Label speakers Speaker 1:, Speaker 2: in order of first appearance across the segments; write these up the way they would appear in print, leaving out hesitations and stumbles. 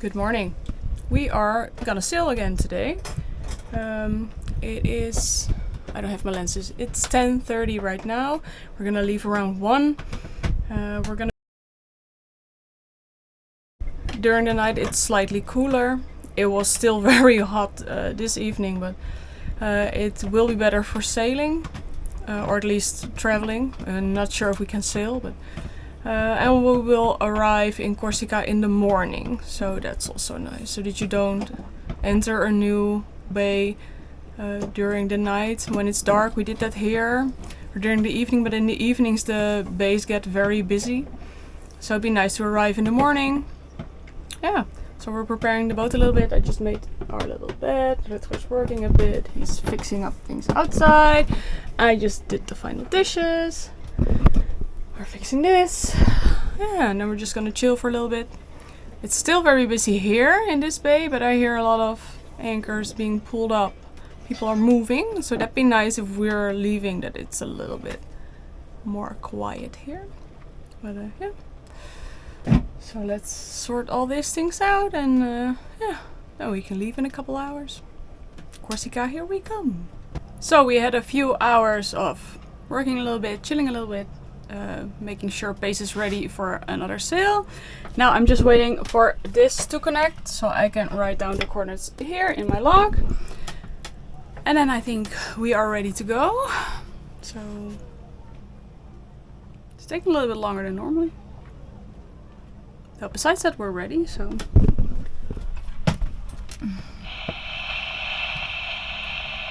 Speaker 1: Good morning. We are gonna sail again today. It is, I don't have my lenses, it's 10:30 right now. We're gonna leave around 1. During the night it's slightly cooler. It was still very hot this evening, but it will be better for sailing, or at least traveling. I'm not sure if we can sail, but and we will arrive in Corsica in the morning, so that's also nice, so that you don't enter a new bay during the night when it's dark. We did that here or during the evening, but in the evenings the bays get very busy, so it'd be nice to arrive in the morning. Yeah, so we're preparing the boat a little bit. I just made our little bed. Rutger's working a bit. He's fixing up things outside. I just did the final dishes. We're fixing this. Yeah, and then we're just gonna chill for a little bit. It's still very busy here in this bay, but I hear a lot of anchors being pulled up. People are moving, so that'd be nice if we're leaving, that it's a little bit more quiet here. But yeah. So let's sort all these things out, and yeah, then we can leave in a couple hours. Corsica, here we come. So we had a few hours of working a little bit, chilling a little bit, making sure base is ready for another sail. Now I'm just waiting for this to connect so I can write down the coordinates here in my log. And then I think we are ready to go. So it's taking a little bit longer than normally. So besides that, we're ready, so.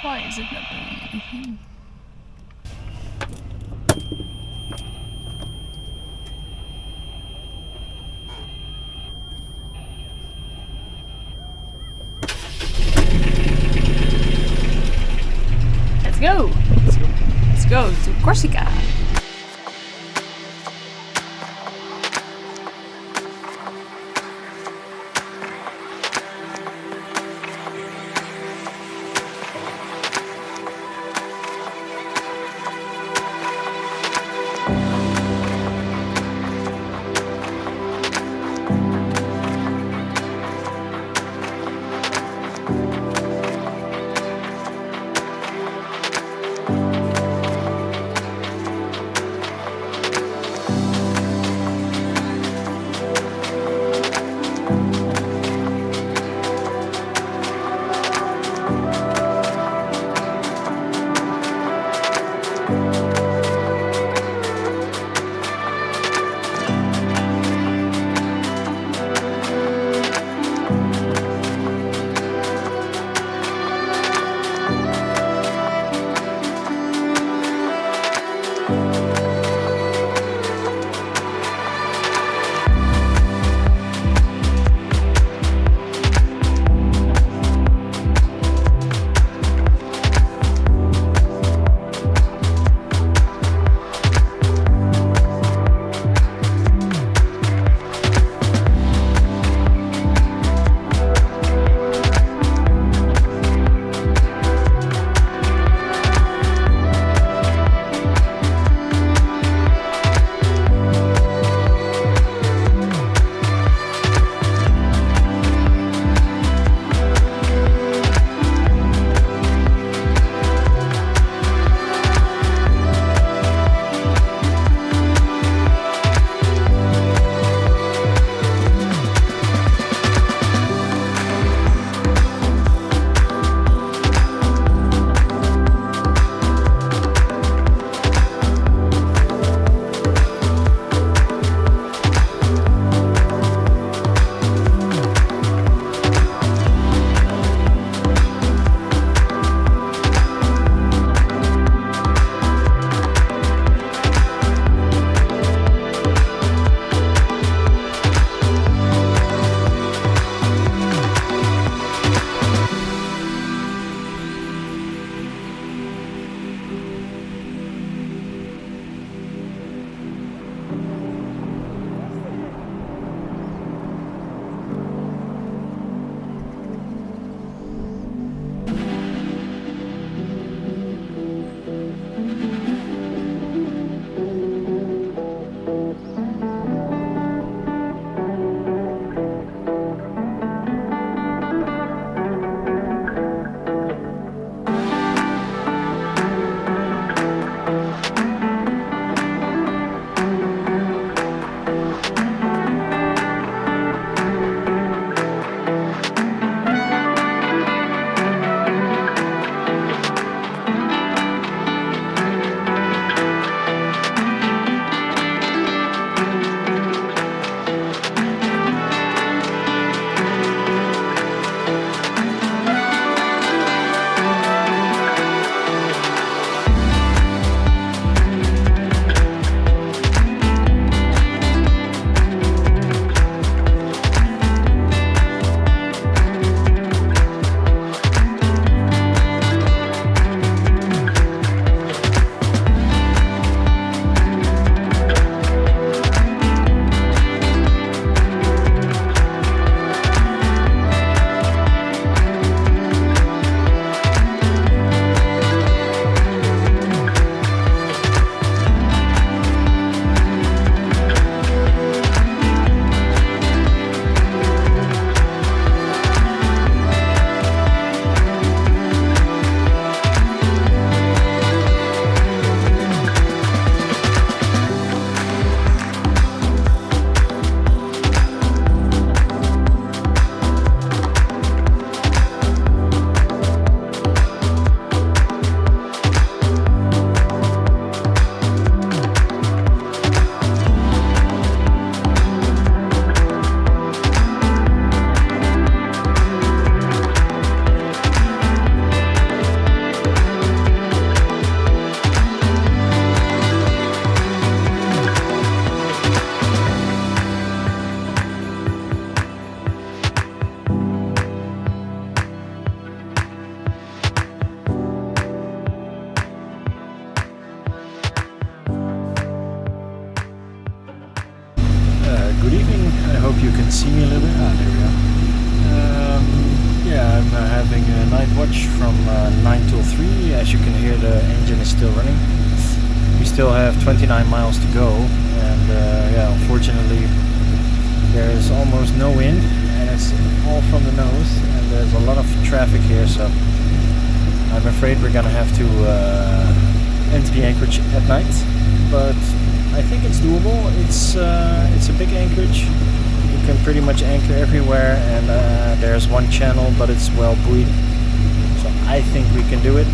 Speaker 1: Why is it not doing anything? Let's go! Let's go to Corsica!
Speaker 2: Good evening. I hope you can see me a little bit. There we go. Yeah, I'm having a night watch from 9 till 3. As you can hear, the engine is still running. We still have 29 miles to go, and yeah, unfortunately there is almost no wind, and it's all from the nose, and there's a lot of traffic here, so I'm afraid we're gonna have to enter the anchorage at night, but I think it's doable. It's a big anchorage. You can pretty much anchor everywhere, and there's one channel, but it's well buoyed, so I think we can do it.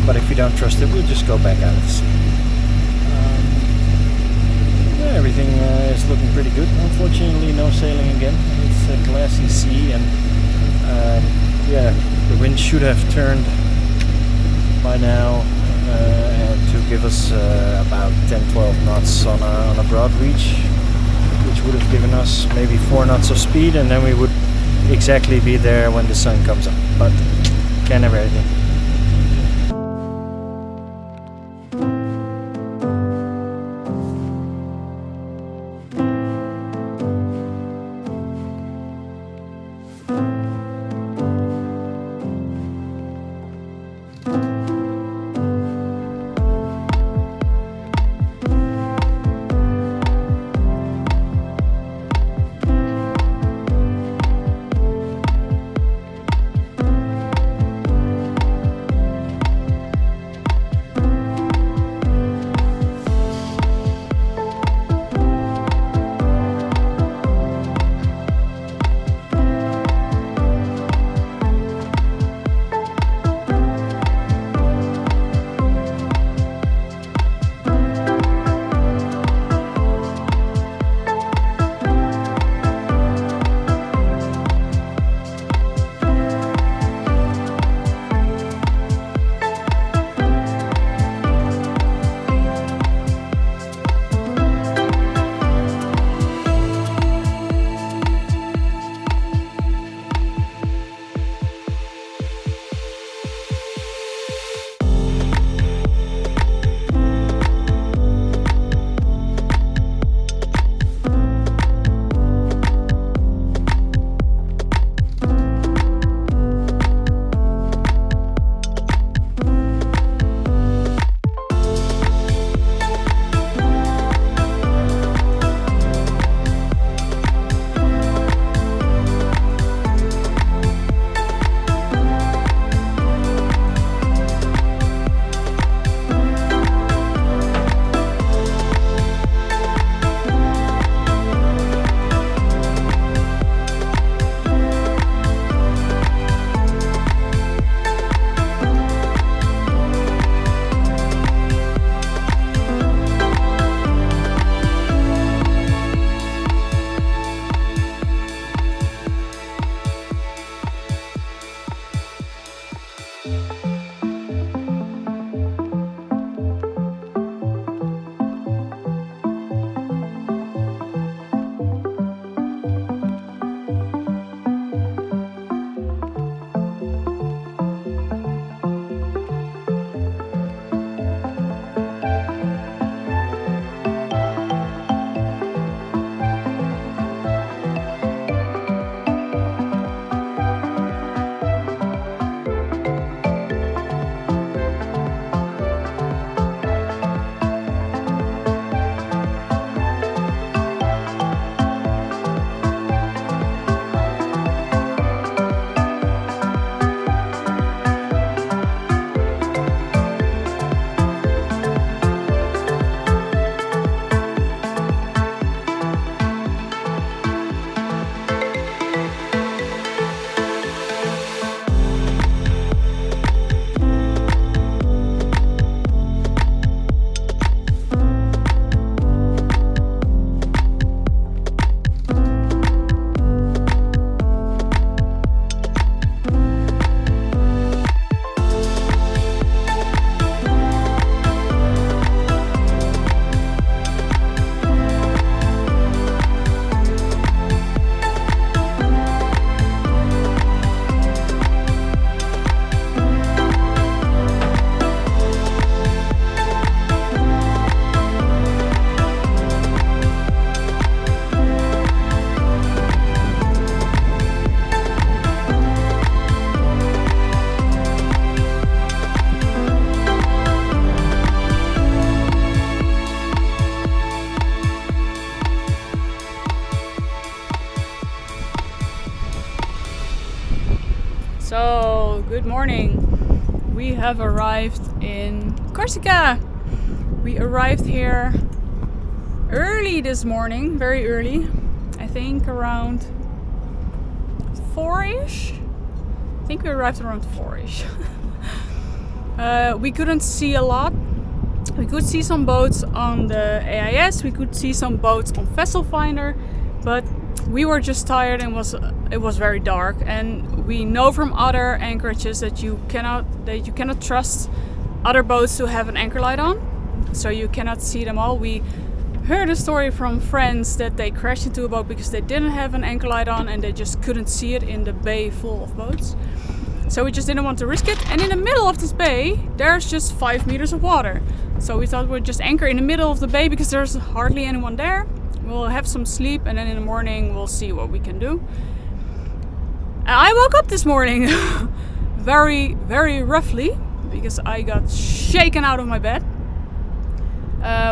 Speaker 2: But if we don't trust it, we'll just go back out to sea. Yeah, everything is looking pretty good. Unfortunately, no sailing again. It's a glassy sea, and yeah, the wind should have turned by now, and to give us about 10-12 knots on a broad reach, which would have given us maybe 4 knots of speed, and then we would exactly be there when the sun comes up. But can't have everything.
Speaker 1: Good morning. We have arrived in Corsica. We arrived here early this morning, very early. I think around 4-ish. I think we arrived around 4-ish. We couldn't see a lot. We could see some boats on the AIS. We could see some boats on Vessel Finder, but we were just tired and it was very dark. And we know from other anchorages that you cannot trust other boats to have an anchor light on, so you cannot see them all. We heard a story from friends that they crashed into a boat because they didn't have an anchor light on and they just couldn't see it in the bay full of boats. So we just didn't want to risk it. And in the middle of this bay, there's just 5 meters of water. So we thought we'd just anchor in the middle of the bay because there's hardly anyone there. We'll have some sleep and then in the morning we'll see what we can do. And I woke up this morning very, very roughly because I got shaken out of my bed.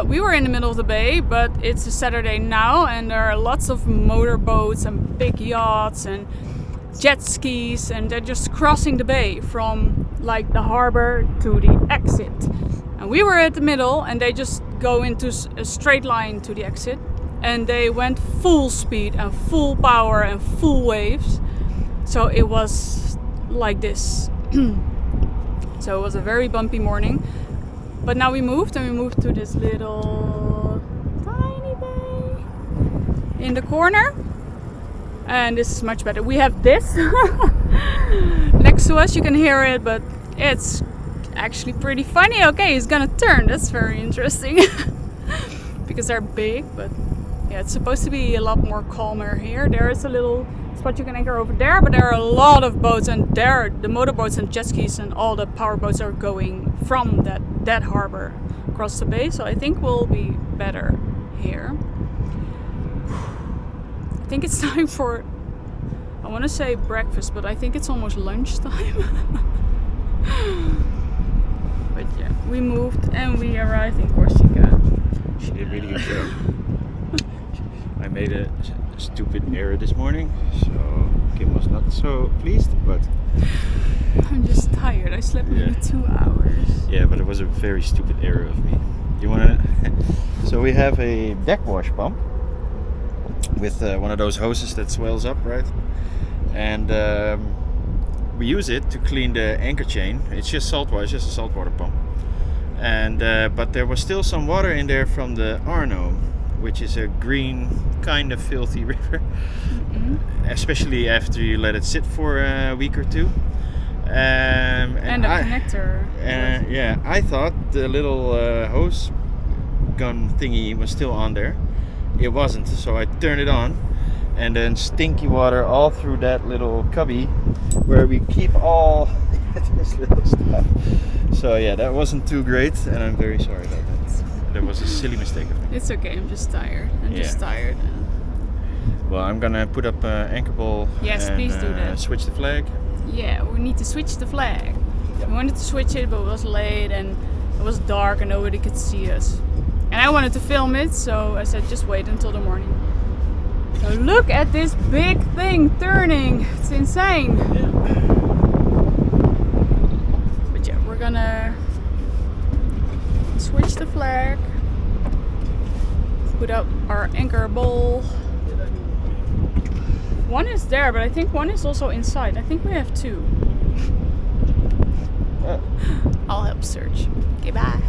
Speaker 1: We were in the middle of the bay, but it's a Saturday now and there are lots of motorboats and big yachts and jet skis, and they're just crossing the bay from like the harbor to the exit. And we were at the middle and they just go into a straight line to the exit, and they went full speed and full power and full waves. So it was like this. So it was a very bumpy morning. But now we moved to this little tiny bay in the corner. And this is much better. We have this next to us. You can hear it, but it's actually pretty funny. Okay, it's gonna turn. That's very interesting. Because they're big, but yeah, it's supposed to be a lot more calmer here. There is a little spot you can anchor over there, but there are a lot of boats, and there the motorboats and jet skis and all the power boats are going from that harbor across the bay. So I think we'll be better here. I think it's time for, I want to say breakfast, but I think it's almost lunchtime. But yeah, we moved and we arrived in Corsica.
Speaker 3: She did a really good job. I made a stupid error this morning, so Kim was not so pleased, but
Speaker 1: I'm just tired. I slept maybe 2 hours.
Speaker 3: Yeah, but it was a very stupid error of me. You wanna? So we have a deck wash pump with one of those hoses that swells up, right? And we use it to clean the anchor chain. It's just saltwater, it's just a saltwater pump. And but there was still some water in there from the Arno, which is a green, kind of filthy river. Especially after you let it sit for a week or two.
Speaker 1: And the connector.
Speaker 3: Yeah, I thought the little hose gun thingy was still on there. It wasn't, so I turned it on, and then stinky water all through that little cubby where we keep all this little stuff. So yeah, that wasn't too great, and I'm very sorry about that. That was a silly mistake of me.
Speaker 1: It's okay, I'm just tired. Just tired.
Speaker 3: Well, I'm gonna put up anchor pole.
Speaker 1: Yes,
Speaker 3: and,
Speaker 1: please do that.
Speaker 3: Switch the flag.
Speaker 1: Yeah, we need to switch the flag.
Speaker 3: Yep.
Speaker 1: We wanted to switch it, but it was late and it was dark and nobody could see us. And I wanted to film it, so I said just wait until the morning. So look at this big thing turning. It's insane.
Speaker 3: Yeah.
Speaker 1: But yeah, we're gonna switch the flag. Put up our anchor bowl. One is there, but I think one is also inside. I think we have two.
Speaker 3: Oh.
Speaker 1: I'll help search. Okay, bye.